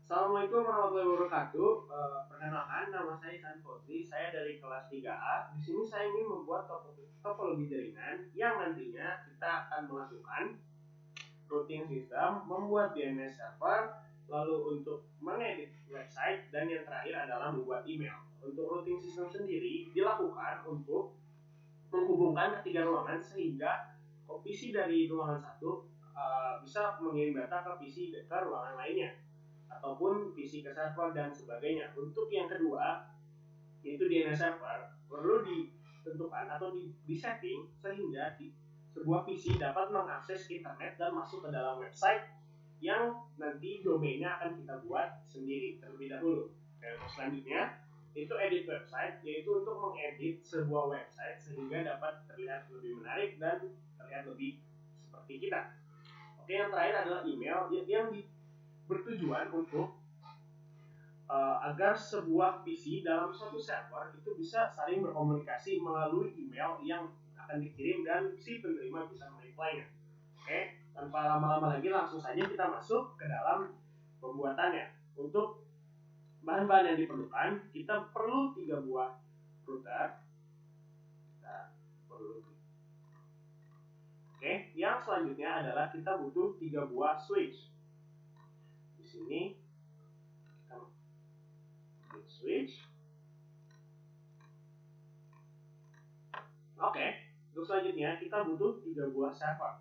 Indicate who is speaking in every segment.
Speaker 1: Assalamualaikum warahmatullahi wabarakatuh. Perkenalkan, nama saya Ihsan Fauzi. Saya dari kelas 3A. Di sini saya ingin membuat topologi jaringan yang nantinya kita akan melakukan routing system, membuat DNS server, lalu untuk mengedit website, dan yang terakhir adalah membuat email. Untuk routing system sendiri dilakukan untuk menghubungkan ketiga ruangan sehingga PC dari ruangan satu bisa mengirim data ke PC ke ruangan lainnya, ataupun PC ke server dan sebagainya. Untuk yang kedua, yaitu DNS server, perlu ditentukan atau disetting sehingga sebuah PC dapat mengakses internet dan masuk ke dalam website yang nanti domainnya akan kita buat sendiri terlebih dahulu. Dan selanjutnya itu edit website, yaitu untuk mengedit sebuah website sehingga dapat terlihat lebih menarik dan terlihat lebih seperti kita. Oke, yang terakhir adalah email yang bertujuan untuk agar sebuah PC dalam suatu server itu bisa saling berkomunikasi melalui email yang akan dikirim dan si penerima bisa mereply-nya. Oke, tanpa lama-lama lagi langsung saja kita masuk ke dalam pembuatannya. Untuk bahan-bahan yang diperlukan, kita perlu 3 buah router. Oke, yang selanjutnya adalah kita butuh 3 buah switch. Di sini kita switch. Oke, untuk selanjutnya kita butuh 3 buah server.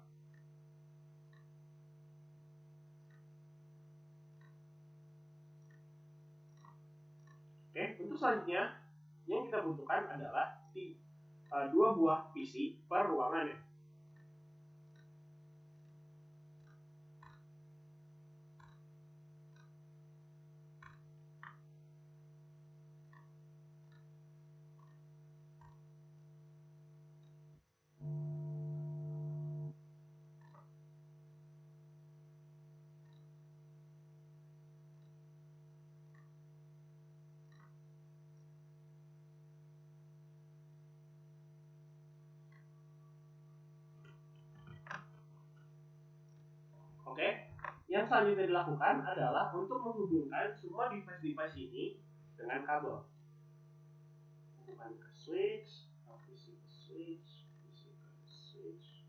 Speaker 1: Oke, untuk selanjutnya yang kita butuhkan adalah 2 buah PC per ruangannya. Oke, yang selanjutnya dilakukan adalah untuk menghubungkan semua device-device ini dengan kabel. Hubungan ke switch, PC ke switch, PC ke switch.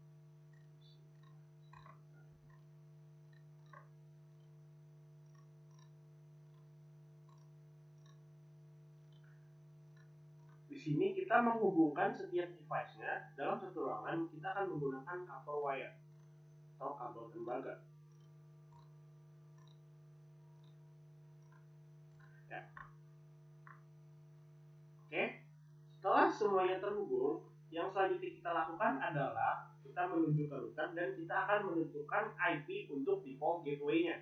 Speaker 1: Di sini kita menghubungkan setiap device-nya dalam satu ruangan. Kita akan menggunakan copper wire atau kabel tembaga. Ya. Oke, setelah semuanya terhubung, yang selanjutnya kita lakukan adalah kita menuju ke router dan kita akan menentukan IP untuk default gateway-nya.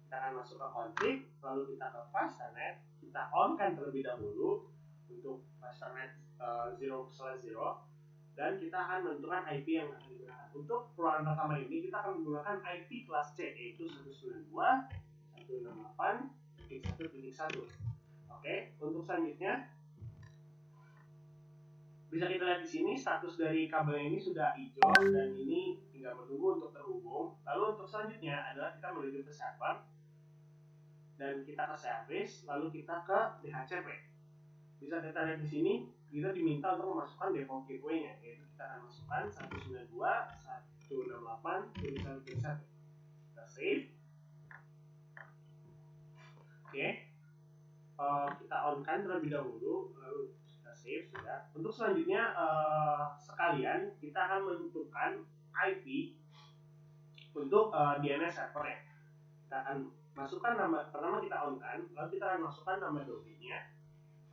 Speaker 1: Kita akan masuk ke config, lalu kita ke fastnet, kita on-kan terlebih dahulu untuk fastnet 0/0, dan kita akan menentukan IP yang akan digunakan. Untuk ruangan pertama ini kita akan menggunakan IP kelas C, yaitu 192.168.1.1. Oke, untuk selanjutnya bisa kita lihat di sini status dari kabel ini sudah hijau dan ini tinggal menunggu untuk terhubung. Lalu untuk selanjutnya adalah kita menuju ke server dan kita ke service, lalu kita ke DHCP. Bisa kita lihat di sini kita diminta untuk memasukkan default gateway-nya, yaitu kita akan masukkan 192.168.1.1. Kita save. Oke, kita on-kan terlebih dahulu, lalu kita save sudah. Untuk selanjutnya sekalian kita akan menentukan IP untuk DNS servernya. Kita akan masukkan nama, pertama kita on-kan, lalu kita akan masukkan nama domainnya.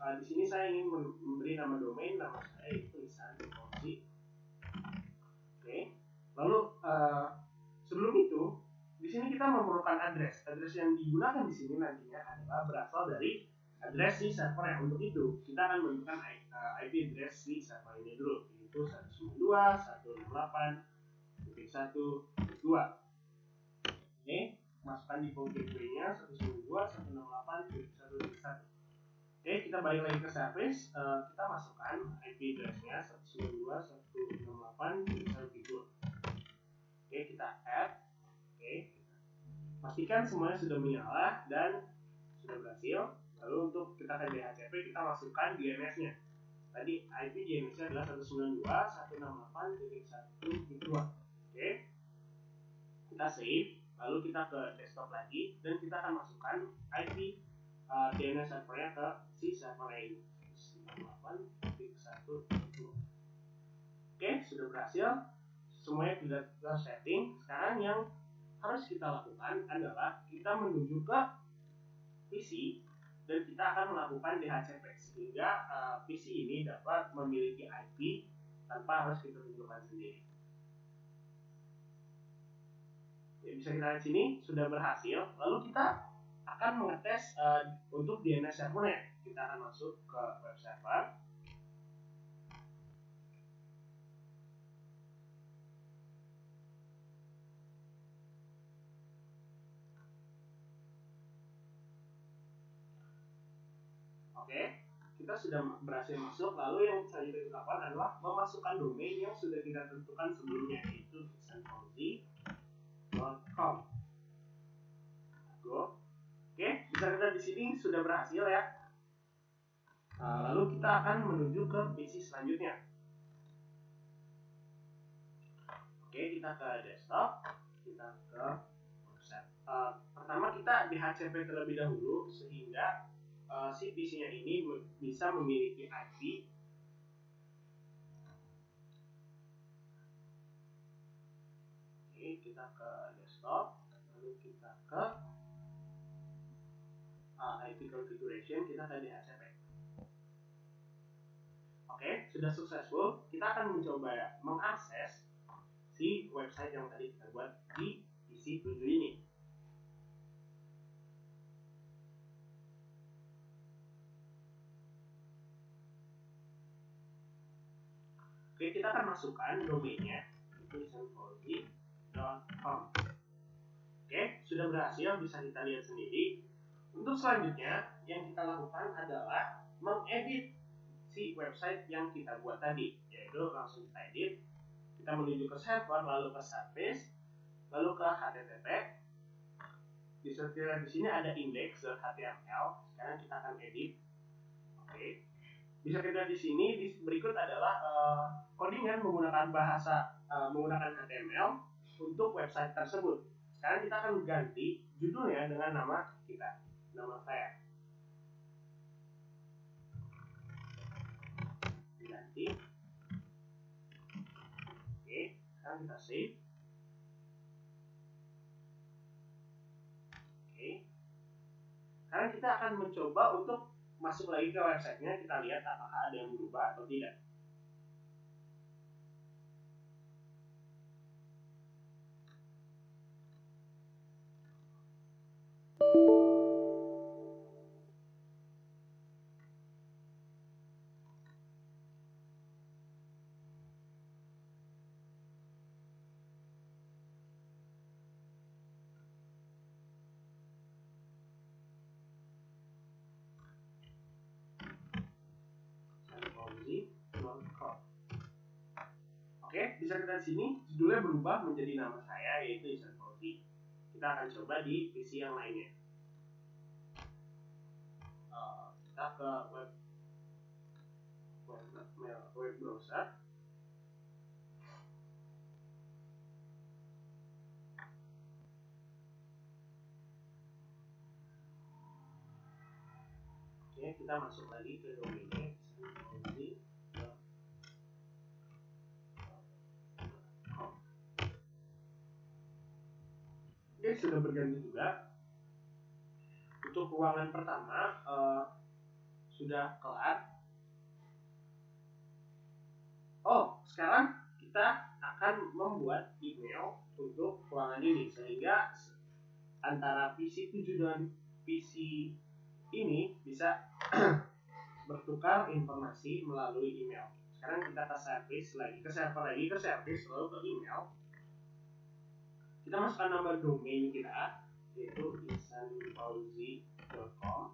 Speaker 1: Di sini saya ingin memberi nama domain, nama saya itu Ihsan Fauzi. Oke, lalu sebelum itu di sini kita memerlukan address yang digunakan di sini nantinya adalah berasal dari address si server yang. Untuk itu kita akan menentukan IP address si server ini dulu, yaitu 192.168.1.2. Oke, masukkan di default gateway-nya 192.168.1.1. Oke, kita balik lagi ke service, kita masukkan IP address-nya 192.168.1.2. Oke, kita add. Oke, pastikan semuanya sudah menyala dan sudah berhasil. Lalu untuk kita ke DHCP kita masukkan DNS-nya. Tadi IP DNS-nya adalah 192.168.1.2. Oke. Kita save, lalu kita ke desktop lagi dan kita akan masukkan IP DNS servernya ke si server ini 192.168.1.2. Oke, sudah berhasil. Semuanya sudah tersetting. Sekarang yang harus kita lakukan adalah kita menuju ke PC dan kita akan melakukan DHCP sehingga PC ini dapat memiliki IP tanpa harus kita tentukan sendiri. Ya, bisa kita lihat sini sudah berhasil. Lalu kita akan mengetes untuk DNS servernya. Kita akan masuk ke web server. Oke, kita sudah berhasil masuk. Lalu yang selanjutnya kita lakukan adalah memasukkan domain yang sudah kita tentukan sebelumnya, yaitu isanfauzi.com. Oke, bisa kita di sini sudah berhasil ya. Lalu kita akan menuju ke PC selanjutnya. Oke, kita ke desktop, kita ke website. Pertama kita DHCP terlebih dahulu sehingga si PC-nya ini bisa memiliki IP. Oke, kita ke desktop, lalu kita ke IP configuration, kita ke DHCP. Oke, sudah successful. Kita akan mencoba mengakses si website yang tadi kita buat di PC 7 ini. Oke, kita akan masukkan domainnya, itu isanfauzi.com. Oke, sudah berhasil, bisa kita lihat sendiri. Untuk selanjutnya yang kita lakukan adalah mengedit si website yang kita buat tadi, yaitu langsung kita edit. Kita menuju ke server, lalu ke service, lalu ke HTTP. Bisa dilihat di sini ada index.html. Sekarang kita akan edit. Oke. Bisa kita lihat di sini berikut adalah codingan menggunakan menggunakan HTML untuk website tersebut. Sekarang kita akan ganti judulnya dengan nama kita, nama saya. Diganti. Oke, sekarang kita save. Oke. Sekarang kita akan mencoba untuk masuk lagi ke websitenya, kita lihat apakah ada yang berubah atau tidak. Oke, bisa kita lihat sini judulnya berubah menjadi nama saya, yaitu Ihsan Fauzi. Kita akan coba di PC yang lainnya. Kita ke web browser. Oke, kita masuk lagi ke domainnya Ihsan. Oke, sudah berganti juga. Untuk ruangan pertama sudah kelar. Oh, sekarang kita akan membuat email untuk ruangan ini sehingga antara PC 7 dan PC ini bisa bertukar informasi melalui email. Sekarang kita ke service lagi, ke server lagi, ke service, lalu ke email. Kita masukkan nama domain kita, yaitu isanfauzi.com.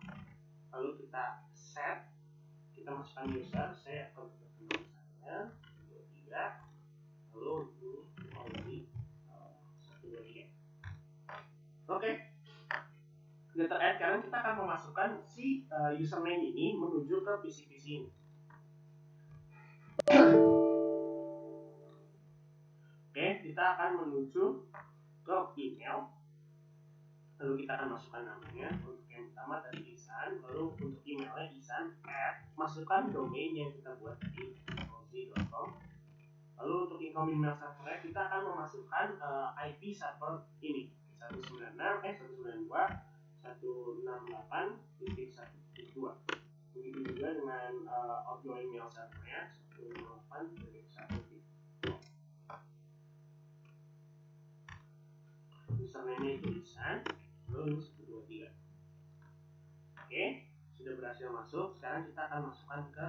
Speaker 1: Lalu kita set, kita masukkan user, saya akan masukkan nama saya 23, lalu ini Fauzi 123. Oke. sudah ter-add karena kita akan memasukkan si username ini menuju ke PC ini. Oke, kita akan menuju ke email. Lalu kita akan masukkan namanya. Untuk yang pertama tadi Ihsan, lalu untuk emailnya Ihsan masukkan domain yang kita buat di fauzi.com. Lalu untuk incoming mail server kita akan memasukkan IP server ini 192.168.1.2. Begitu juga dengan outgoing mail servernya 168.1.2. Username-nya itu Ihsan, lalu 123. Oke, sudah berhasil masuk. Sekarang kita akan masukkan ke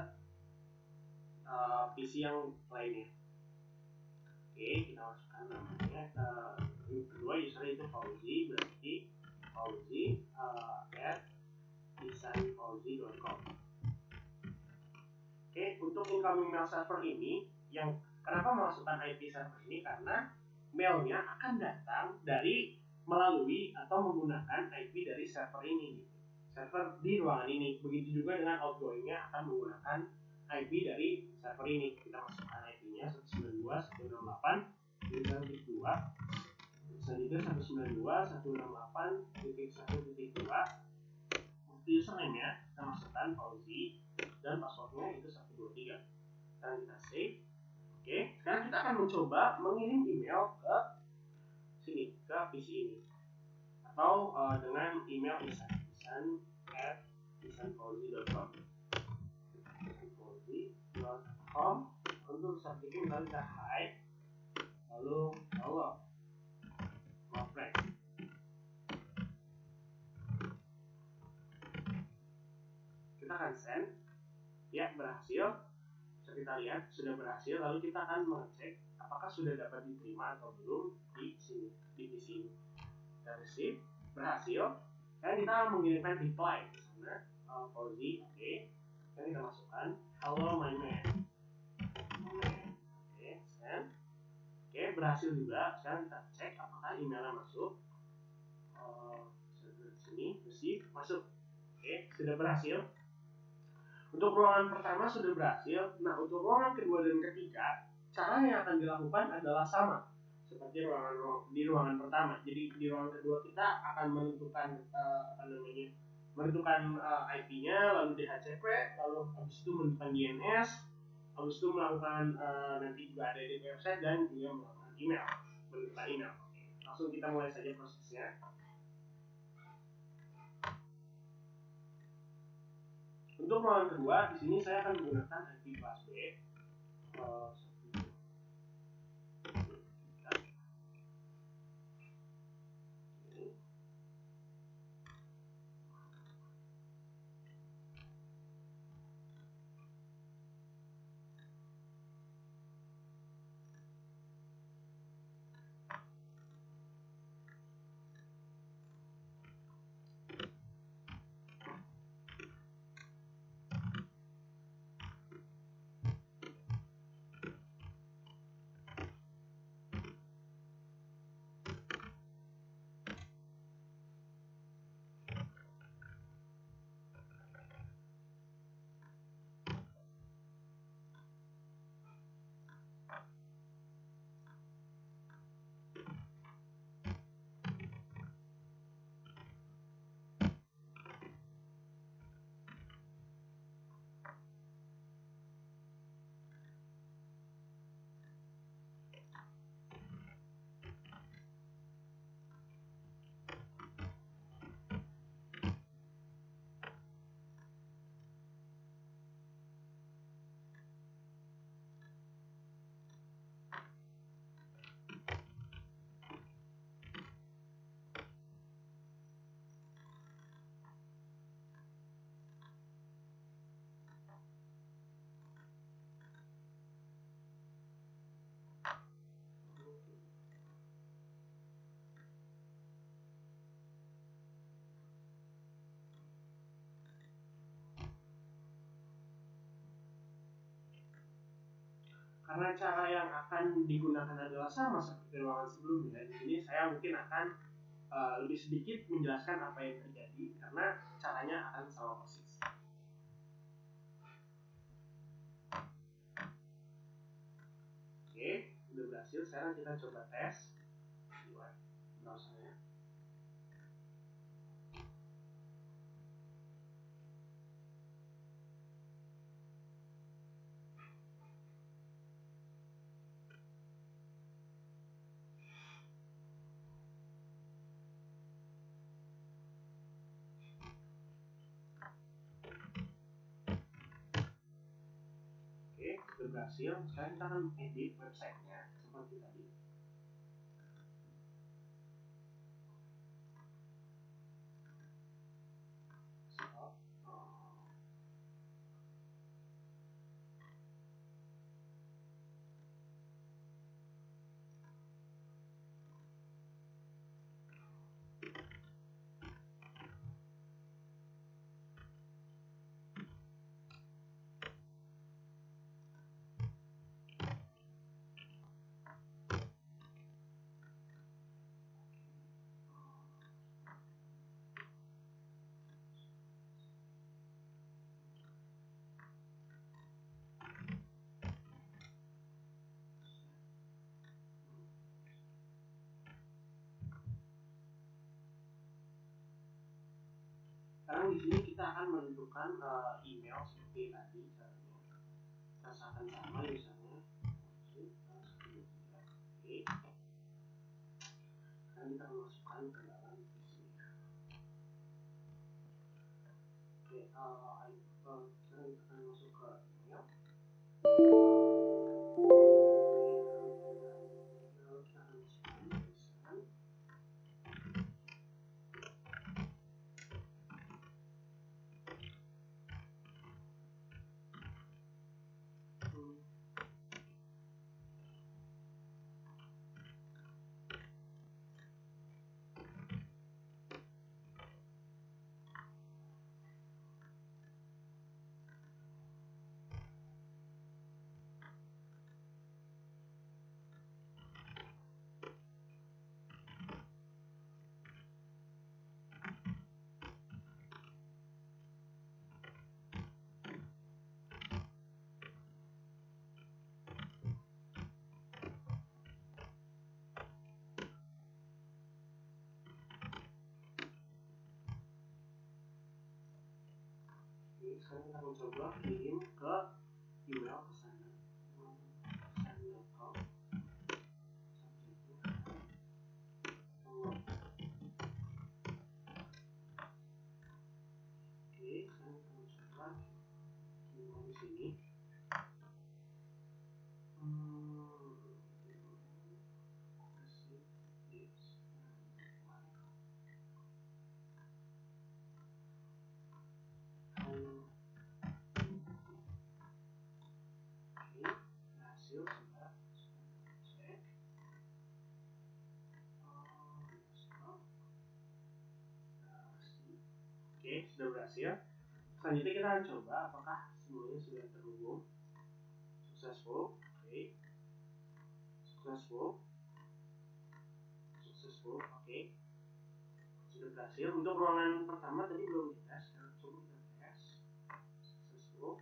Speaker 1: PC yang lainnya. Oke, kita masukkan namanya kedua user itu Fauzi, berarti Fauzi at ihsanfauzi.com. Oke, untuk incoming mail server ini, yang kenapa memasukkan IP server ini karena mailnya akan datang dari melalui atau menggunakan IP dari server ini, server di ruangan ini. Begitu juga dengan outgoingnya akan menggunakan IP dari server ini. Kita masukkan IP-nya 192.168.1.2. Selanjutnya 192.168.1.2. Username-nya kita masukkan Fauzi dan passwordnya itu 123. Sekarang kita save. Oke, sekarang kita akan mencoba mengirim email ke sini, ke PC ini, atau dengan email ihsan@ihsanfauzi.com. ihsanfauzi.com. Untuk subjeknya misalnya kita hi, lalu hello my friend. Kita akan send. Ya, berhasil. Bisa kita lihat sudah berhasil. Lalu kita akan mengecek apakah sudah dapat diterima atau belum di sini, di PC ini. Kita receive, berhasil. Dan kita akan mengirimkan reply ke sana. Fauzi, oke. Dan kita masukkan hello my man. Oke, send. Oke, berhasil juga. Sekarang kita cek apakah emailnya masuk. Sini, receive, masuk. Oke, sudah berhasil. Untuk ruangan pertama sudah berhasil. Nah, untuk ruangan kedua dan ketiga, cara yang akan dilakukan adalah sama seperti di ruangan pertama. Jadi di ruangan kedua kita akan menentukan IP-nya, lalu DHCP, lalu habis itu menentukan DNS, habis itu melakukan nanti juga ada di website dan juga melakukan email, menentukan email. Langsung kita mulai saja prosesnya. Untuk ruangan kedua, di sini saya akan menggunakan IP kelas B. Karena cara yang akan digunakan adalah sama seperti ruangan sebelumnya, di sini saya mungkin akan lebih sedikit menjelaskan apa yang terjadi karena caranya akan sama persis. Oke, udah berhasil. Sekarang kita coba tes buat browsernya. Oke, sudah berhasil. Sekarang kita akan edit websitenya seperti tadi. Sekarang di sini kita akan menentukan email seperti tadi caranya. Rasakan sama misalnya. Oke. Sekarang kita masukkan ke dalam di sini. Oke, sekarang kita akan masuk ke email. Sekarang kita akan coba kirim ke email pesanan. Pesan.com. Oke, sekarang kita coba di sini. Oke, sudah berhasil. Selanjutnya kita akan coba apakah semuanya sudah terhubung. Successful. Oke. Successful. Oke. Sudah berhasil. Untuk ruangan pertama tadi belum dites. Sekarang coba kita tes. Successful.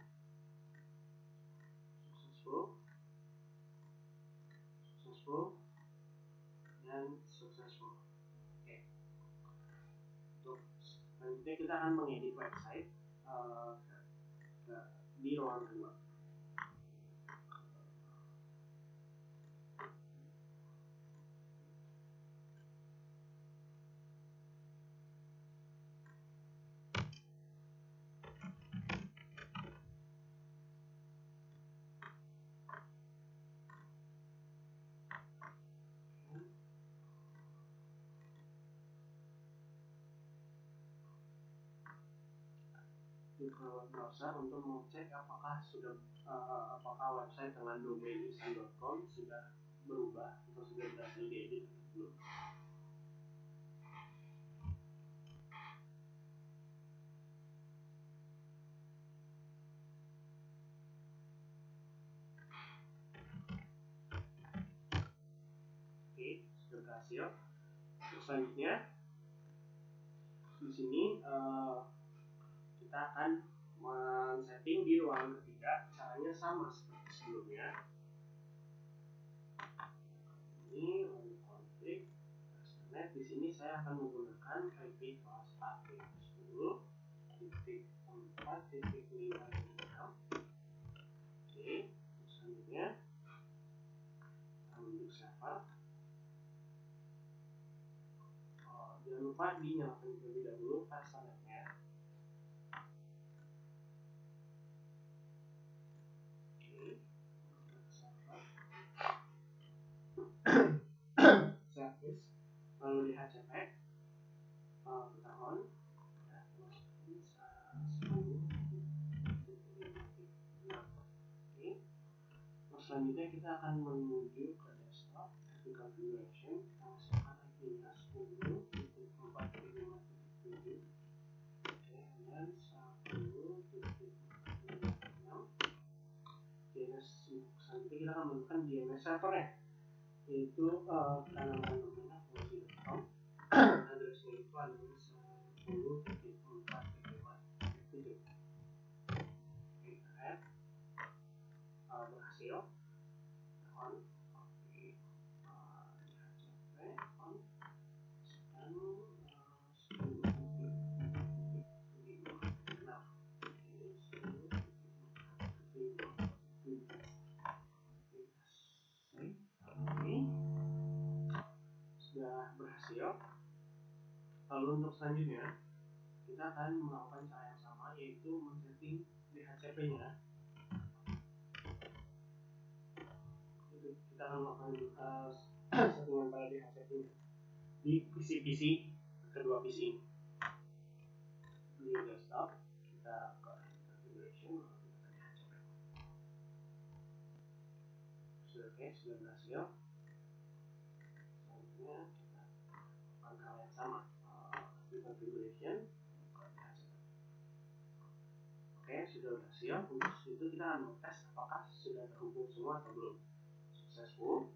Speaker 1: Dan successful. Oke. Untuk selanjutnya kita akan mengedit website di ruangan kedua. Buka browser untuk mengecek apakah apakah website dengan domain isan.com sudah berubah atau sudah berhasil diedit atau belum. Oke, sudah berhasil. Terus selanjutnya di sini kita akan men-setting di ruangan ketiga. Caranya sama seperti sebelumnya. Ini lalu konfig Ethernet. Di sini saya akan menggunakan IP kelas A 10.4.5.6. Oke, selanjutnya untuk server. Jangan lupa dinyalakan terlebih dahulu Ethernet-nya. Service, lalu di HCP kita on ya, bisa 10.5.6. Terus selanjutnya kita akan menuju ke desktop di configuration. Kita masukkan IP-nya 10.4.5.7 dan 10.4.5.6. DNS selanjutnya kita akan menentukan DNS servernya, yaitu kita namakan domainnya cozy.com. Addressnya itu adalah 10.4.5.7. Kita berhasil on. Oke, di HCP on dan 10.5.6. Sudah berhasil. Lalu untuk selanjutnya kita akan melakukan cara yang sama, yaitu men-setting DHCP-nya. Kita akan melakukan settingan pada DHCP-nya di PC kedua PC ini. Di desktop kita ke configuration, DHCP. Oke, sudah berhasil. Selanjutnya kita lakukan hal yang sama di configuration. Oke, sudah berhasil. Untuk itu kita akan tes apakah sudah terhubung semua atau belum. Successful,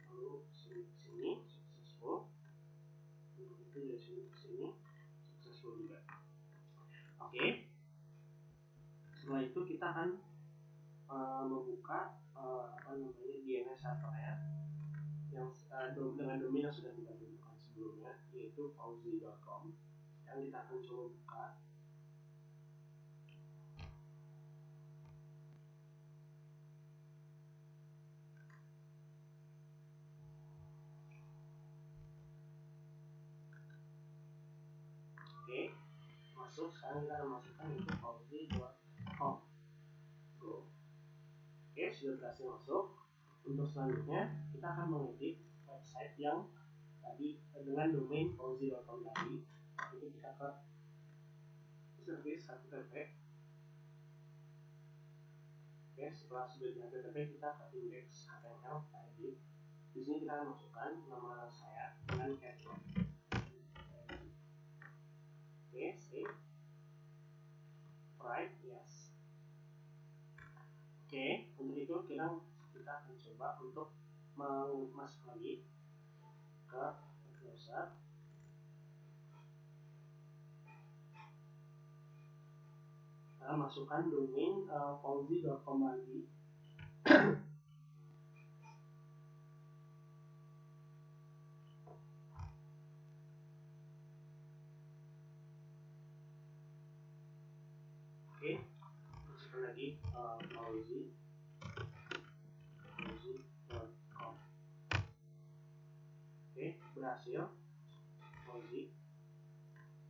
Speaker 1: lalu sini ke sini successful, untuk itu dari sini ke sini successful juga. Oke, setelah itu kita akan membuka DNS servernya yang dengan domain yang sudah kita tentukan sebelumnya, yaitu cozy.com, yang kita akan coba buka. Oke, masuk. Sekarang kita akan masukkan itu cozy.com. Go. Oke, sudah berhasil masuk. Untuk selanjutnya kita akan mengedit website yang tadi dengan domain cozy.com tadi. Itu kita ke service HTTP. Oke, setelah sudah di HTTP kita ke index HTML, kita edit. Di sini kita akan masukkan nama saya dengan caption. Oke, save. Right, yes. Oke, untuk itu kita akan coba untuk masuk lagi ke browser. Kita masukkan domain cozy.com lagi. Oke, masukkan lagi cozy.com. Oke, berhasil. Cozy.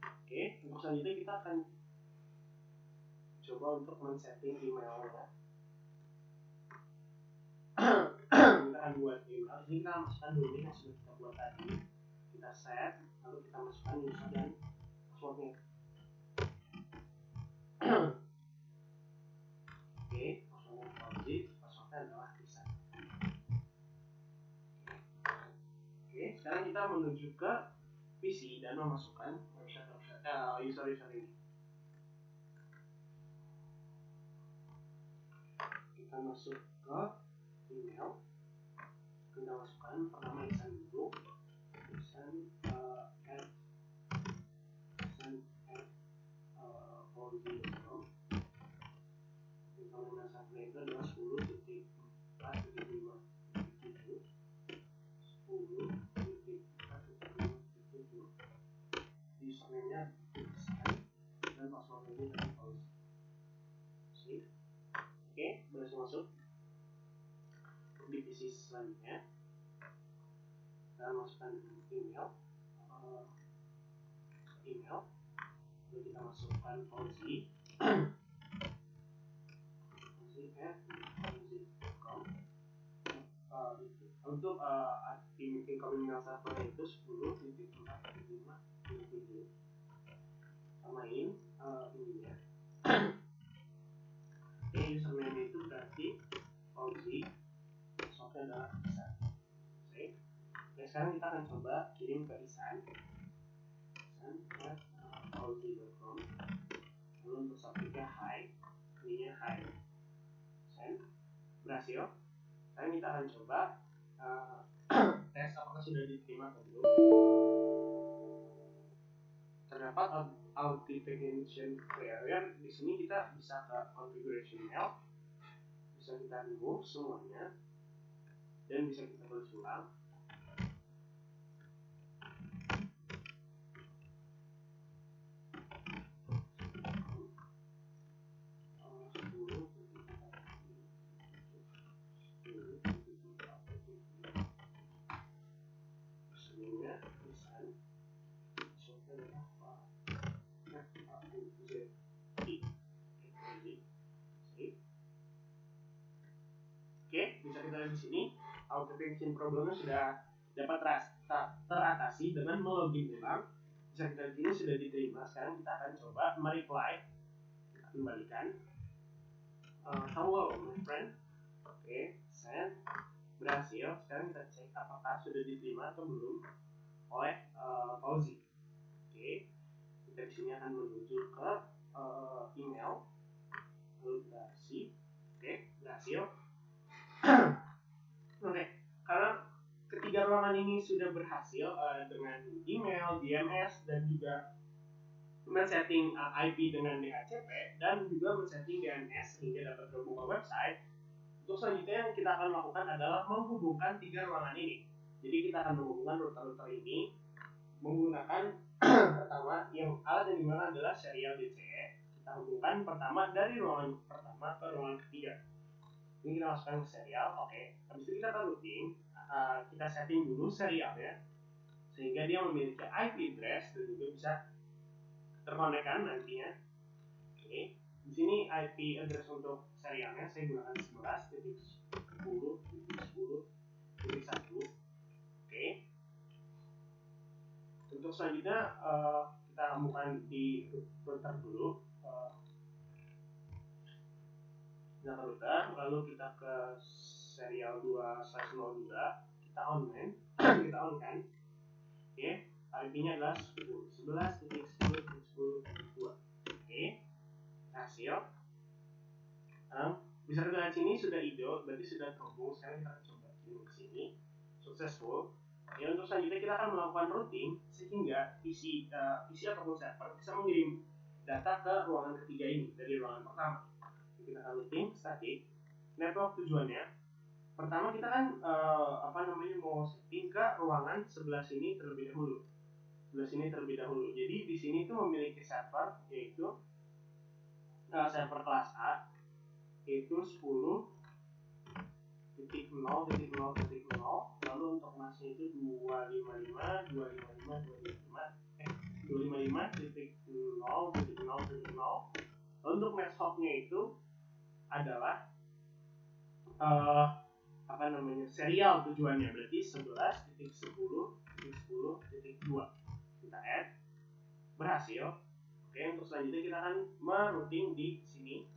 Speaker 1: Oke, untuk selanjutnya kita akan coba untuk men-setting emailnya. Kita akan buat email. Di sini kita masukkan domain yang sudah kita buat tadi. Kita set, lalu kita masukkan user dan passwordnya. Oke, passwordnya cozy, passwordnya adalah Risan. Oke, sekarang kita menuju ke PC dan memasukkan user ini. Kita masuk ke email. visi selanjutnya kita masukkan email, lalu kita masukkan fauzi fauzi@fauzi.com. Untuk incoming email server itu 10.4.5.7 samain ininya. Username itu berarti fauzi, passwordnya adalah Ihsan. Oke. Nah, sekarang kita akan coba kirim ke Ihsan@fauzi.com. Lalu untuk subjeknya hi, ininya hi, send, berhasil. Sekarang kita akan coba tes apakah sudah diterima atau belum. Terdapat authentication failure. Di sini kita bisa ke configuration mail, bisa kita remove semuanya, dan bisa kita tulis ulang. Oke, bisa kita lihat di sini authentication problemnya sudah dapat teratasi dengan melogin ulang. Bisa kita lihat di sini sudah diterima. Sekarang kita akan coba mereply, kita kembalikan. Hello my friend. Oke, send, berhasil. Sekarang kita cek apakah sudah diterima atau belum oleh Fauzi. Oke, kita di sini akan menuju ke email, lalu kita isi. Oke, berhasil. Oke, karena ketiga ruangan ini sudah berhasil dengan email, DNS, dan juga men-setting IP dengan DHCP, dan juga men-setting DNS sehingga dapat terhubung ke website. Untuk selanjutnya yang kita akan lakukan adalah menghubungkan tiga ruangan ini. Jadi kita akan menghubungkan router-router ini menggunakan pertama yang alat yang dimana adalah serial DCE. Kita hubungkan pertama dari ruangan pertama ke ruangan ketiga. Ini kita masukkan ke serial, oke. Habis itu kita akan routing, kita setting dulu serialnya sehingga dia memiliki IP address dan juga bisa terkonekkan nantinya. Oke. Di sini IP address untuk serialnya saya gunakan 11.10.10.1. Oke. Untuk selanjutnya kita temukan di router dulu. Kita ke router, lalu kita ke serial 2/02, kita online, kita on kan. Oke, IP-nya adalah 11.10.10.2. Oke, hasil. Bisa kita lihat sini sudah hijau, berarti sudah terhubung. Sekarang kita akan coba kirim ke sini, successful. Ya, untuk selanjutnya kita akan melakukan routing sehingga PC ataupun server bisa mengirim data ke ruangan ketiga ini dari ruangan pertama. Kita akan routing static network. Tujuannya pertama kita kan mau setting ke ruangan sebelah sini terlebih dahulu. Jadi di sini itu memiliki server, yaitu server kelas A, yaitu 10.0.0.0. lalu untuk masnya itu 255.0.0.0. Untuk next hopnya itu adalah serial tujuannya, berarti 11.10.10.2. kita add, berhasil. Oke, untuk selanjutnya kita akan merouting di sini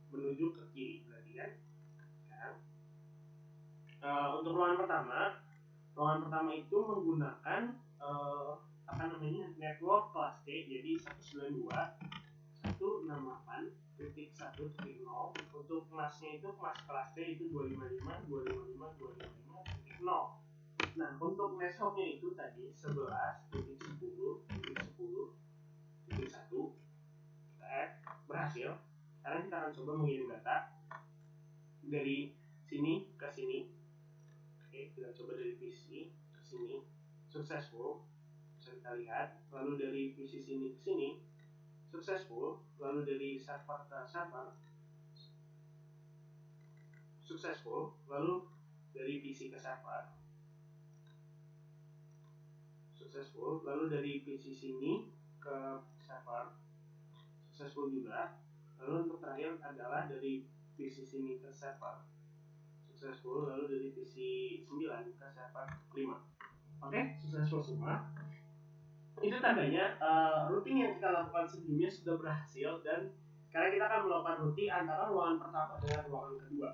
Speaker 1: menuju ke kiri, berarti kan. Sekarang untuk ruangan pertama itu menggunakan network kelas C, jadi 192.168.1.0. untuk masnya itu mas kelas C itu 255.255.255.0. Nah, untuk networknya itu tadi 11.10.10.1. Berhasil. Sekarang kita akan coba mengirim data dari sini ke sini. Oke, kita coba dari PC ke sini, successful, bisa kita lihat. Lalu dari PC sini ke sini, successful. Lalu dari server ke server, successful. Lalu dari PC ke server successful, lalu dari PC sini ke server successful juga, lalu untuk terakhir adalah dari PC sini ke server successful, lalu dari PC 9 ke server 5. Oke, successful semua. Itu tandanya routing yang kita lakukan sebelumnya sudah berhasil, dan sekarang kita akan melakukan routing antara ruangan pertama dengan ruangan kedua.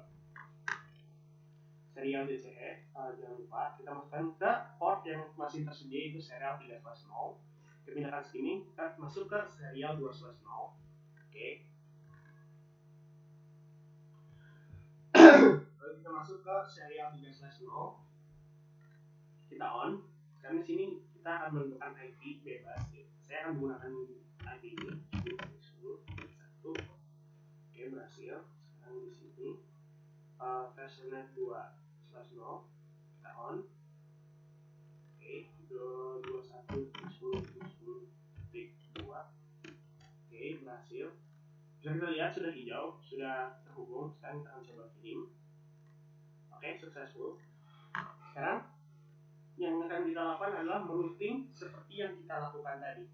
Speaker 1: Serial DCE, jangan lupa kita masukkan ke port yang masih tersedia, itu serial 3/0. Kita pindahkan sini, kita masuk ke serial 2/0. Oke. Lalu kita masuk ke serial 3/0. Kita on. Sekarang di sini kita akan menentukan IP bebas. Saya akan menggunakan IP ini 10.1. Oke, berhasil. Sekarang di sini versionet 2/0 kita on. Oke, 21.10.10.2. Oke, berhasil. Bisa kita lihat sudah hijau, sudah terhubung. Sekarang kita akan coba kirim. Oke, successful. Sekarang yang akan kita lakukan adalah merouting seperti yang kita lakukan tadi.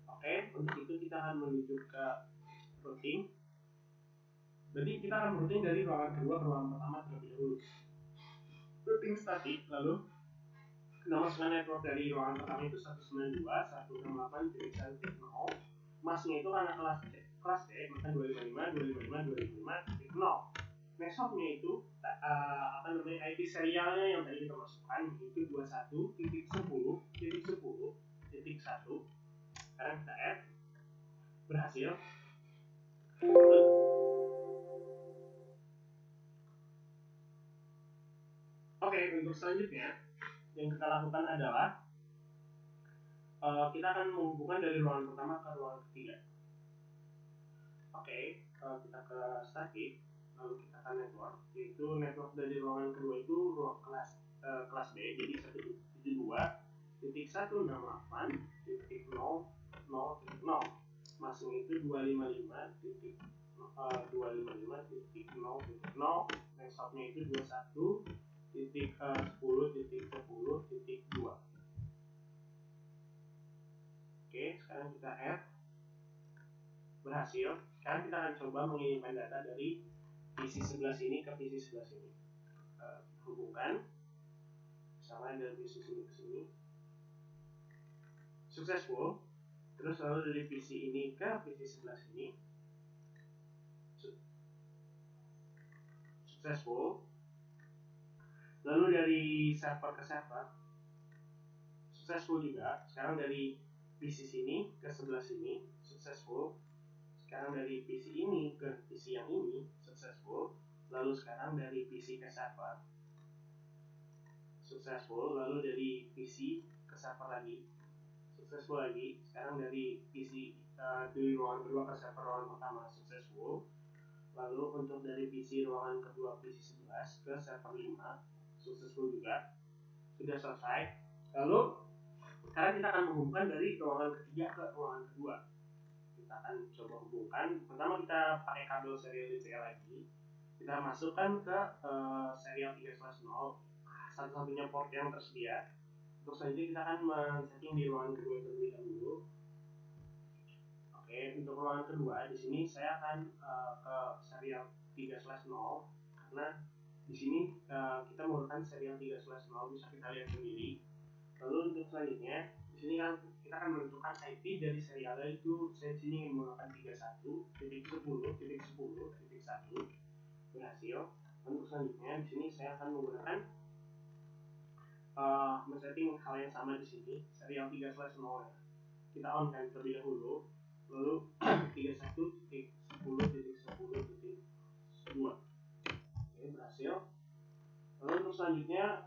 Speaker 1: Oke, untuk itu kita akan menuju ke routing. Jadi kita akan routing dari ruangan kedua ke ruangan pertama terlebih dahulu. Routing static, lalu kita masukkan network dari ruangan pertama itu 192.168.1.0. Masnya itu karena kelas C, maka 255.255.255.0. Next hopnya itu IP serialnya yang tadi kita masukkan itu 21.10.10.1. Sekarang kita add, berhasil. Oke, untuk selanjutnya yang kita lakukan adalah kita akan menghubungkan dari ruangan pertama ke ruangan ketiga. Oke, kita ke static, lalu kita ke network, yaitu network dari ruangan kedua itu ruang kelas B, jadi 172.168.0.0. Masing itu 255.255.0.0. Next hopnya itu 21.10.10.2. Oke, sekarang kita add, berhasil. Sekarang kita akan coba mengirimkan data dari PC sebelah sini ke PC sebelah sini. Hubungkan, misalnya dari PC sini ke sini, successful. Terus lalu dari PC ini ke PC sebelah sini, successful. Lalu dari server ke server, successful juga. Sekarang dari PC sini ke sebelah sini, successful. Sekarang dari PC ini ke PC yang ini, successful. Lalu sekarang dari PC ke server, successful. Lalu dari PC ke server lagi, successful lagi. Sekarang dari PC di ruangan kedua ke server ruangan pertama, successful. Lalu untuk dari PC ruangan kedua PC 11 ke server 5, successful juga. Sudah selesai. Lalu sekarang kita akan menghubungkan dari ruangan ketiga ke ruangan kedua. Kita akan coba hubungkan. Pertama kita pakai kabel serial DCE lagi. Kita masukkan ke serial 3/0, satu-satunya port yang tersedia. Untuk selanjutnya kita akan men-setting di ruangan kedua terlebih dahulu. Oke, untuk ruangan kedua di sini saya akan ke serial 3/0 karena di sini kita menggunakan serial 3/0, bisa kita lihat sendiri. Lalu untuk selanjutnya di sini kan kita akan menentukan IP dari serialnya itu. Saya di sini ingin menggunakan 31.10.10.1. Berhasil. Untuk selanjutnya di sini saya akan menggunakan men-setting hal yang sama di sini, serial 3/0 ya. Kita on kan terlebih dahulu, lalu 31.10.10.2. Oke, berhasil. Lalu untuk selanjutnya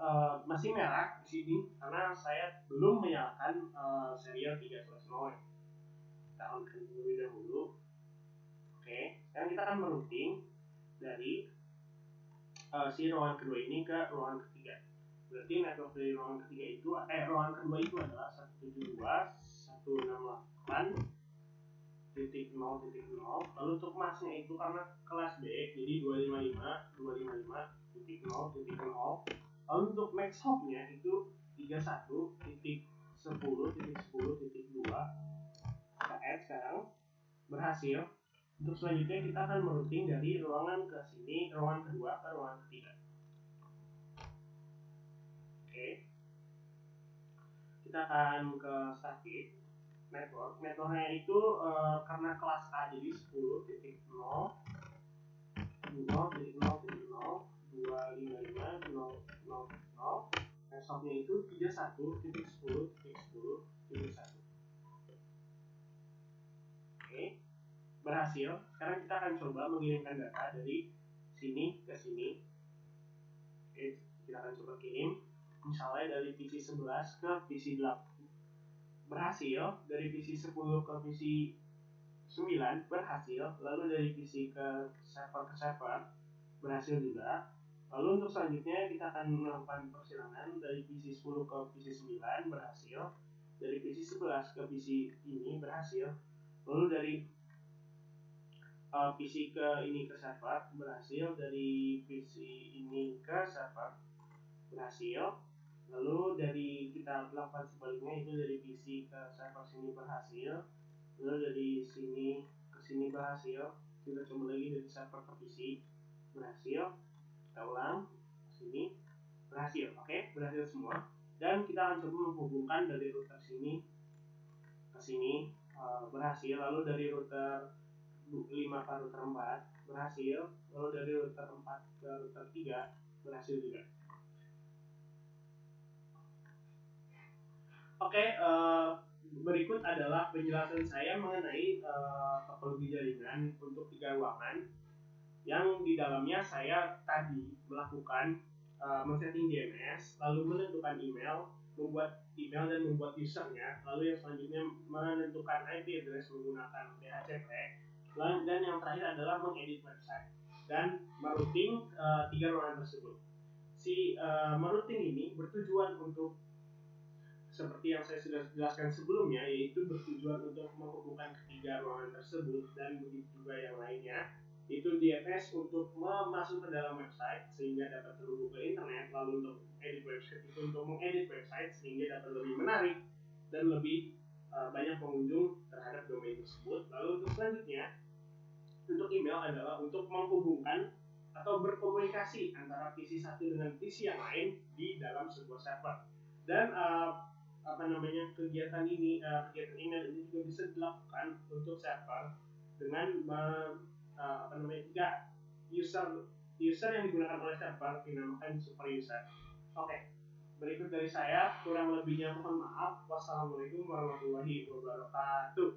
Speaker 1: masih merah di sini karena saya belum menyalakan serial 3/0 ya. Kita on kan terlebih dahulu. Oke, sekarang kita akan merouting dari si ruangan kedua ini ke ruangan ketiga. Berarti network dari ruangan ketiga itu ruangan kedua itu adalah 172.168.0.0. Lalu untuk masnya itu karena kelas B, jadi 255.255.0.0. Lalu untuk next hopnya itu 31.10.10.2 kita add sekarang, berhasil. Untuk selanjutnya kita akan merouting dari ruangan ke sini, ruangan kedua ke ruangan ketiga. Oke, kita akan ke static network. Networknya itu karena kelas A jadi 10.0 0.0.0.255.0.0. Stopnya itu 31.10.10.1. Oke, berhasil. Sekarang kita akan coba mengirimkan data dari sini ke sini. Oke, kita akan coba kirim misalnya dari PC 11 ke PC 8. Berhasil. Dari PC 10 ke PC 9 berhasil. Lalu dari PC ke server berhasil juga. Lalu untuk selanjutnya kita akan melakukan persilangan dari PC 10 ke PC 9 berhasil. Dari PC 11 ke PC ini berhasil. Lalu dari PC ke ini ke server berhasil. Dari PC ini ke server berhasil. Lalu dari kita lakukan sebaliknya itu dari PC ke server sini berhasil. Lalu dari sini ke sini berhasil. Kita coba lagi dari server ke PC berhasil. Kita ulang sini berhasil. Oke, berhasil semua. Dan kita akan coba menghubungkan dari router sini ke sini berhasil. Lalu dari router 5 ke router 4 berhasil. Lalu dari router 4 ke router 3 berhasil juga. Oke, berikut adalah penjelasan saya mengenai topologi jaringan untuk 3 ruangan yang di dalamnya saya tadi melakukan men-setting DNS, lalu menentukan email, membuat email dan membuat usernya, lalu yang selanjutnya menentukan IP address menggunakan DHCP, dan yang terakhir adalah mengedit website dan merouting 3 ruangan tersebut. Si merouting ini bertujuan untuk seperti yang saya sudah jelaskan sebelumnya, yaitu bertujuan untuk menghubungkan ketiga ruangan tersebut, dan begitu juga yang lainnya, itu DNS untuk masuk ke dalam website sehingga dapat terhubung ke internet, lalu untuk edit website itu untuk mengedit website sehingga dapat lebih menarik dan lebih banyak pengunjung terhadap domain tersebut. Lalu untuk selanjutnya, untuk email adalah untuk menghubungkan atau berkomunikasi antara PC satu dengan PC yang lain di dalam sebuah server. Dan kegiatan email ini juga bisa dilakukan untuk server dengan jika user yang digunakan oleh server dinamakan super user. Oke, berikut dari saya, kurang lebihnya mohon maaf. Wassalamualaikum warahmatullahi wabarakatuh.